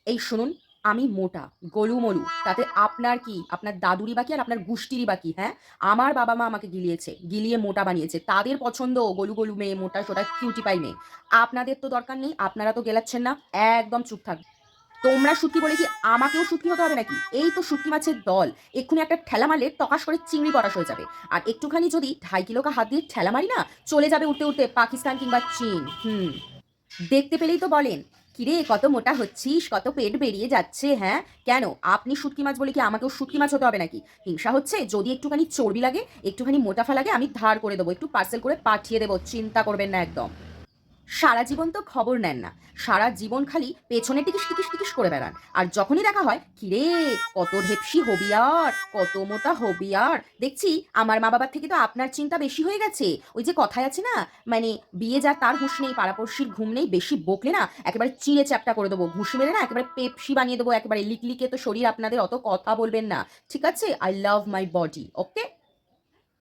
এই শুনুন, আমি মোটা, গোলু-মোলু। তাতে আপনার কি? আপনার দাদুরই বা কি আর আপনার গুষ্টিরই বা কি, হ্যাঁ? আমার বাবা-মা আমাকে গিলিয়েছে, গিলিয়ে মোটা বানিয়েছে। তাদের পছন্দ গোলু, গোলু মেয়ে, মোটা-সোটা কিউটি পাই মেয়ে। আপনাদের তো দরকার নেই, আপনারা তো গেলাচ্ছেন না। একদম চুপ থাকবেন। তোমরা শুটকি বলে কি আমাকেও শুটকি হতে হবে নাকি? এই তো শুটকি মাছের দল। এক্ষুনি একটা ঠেলা মারলে টকাস করে চিংড়ি পটাশ হয়ে যাবে। আর একটুখানি যদি 2.5 কিলো হাত দিয়ে ঠেলা মারি না, চলে যাবে উড়তে, উড়তে পাকিস্তান কিংবা চীন। দেখতে পেলেই তো বলেন, কিরে কত মোটা হচ্ছিস, কত পেট বেরিয়ে যাচ্ছে, হ্যাঁ? কেন আপনি শুটকি মাছ বলে কি আমাকেও শুটকি মাছ হতে হবে নাকি? হিংসা হচ্ছে? যদি একটুখানি চর্বি লাগে, একটুখানি মোটাফা লাগে, আমি ধার করে দেবো, একটু পার্সেল করে পাঠিয়ে দেবো, চিন্তা করবেন না একদম। সারা জীবন তো খবর নেন না। সারা জীবন খালি পেছনে টিকিস, টিকিস, টিকিস করে বেড়ান। আর যখনই দেখা হয়, "কিরে কত ঢেপসি হবি আর, কত মোটা হবি আর।" দেখছি আমার মা-বাবার থেকে তো আপনার চিন্তা বেশি হয়ে গেছে। ওই যে কথায় আছে না? মানে বিয়ে যার তার হুঁশ নেই, পাড়াপড়শির ঘুম নেই, বেশি বকলে না একেবারে চিঁড়ে চ্যাপ্টা করে দেবো। ঘুষি মেরে না একেবারে পেপসি বানিয়ে দেবো একেবারে লিকলিকে তো শরীর আপনাদের, অত কথা বলবেন না। ঠিক আছে? I love my body. Okay?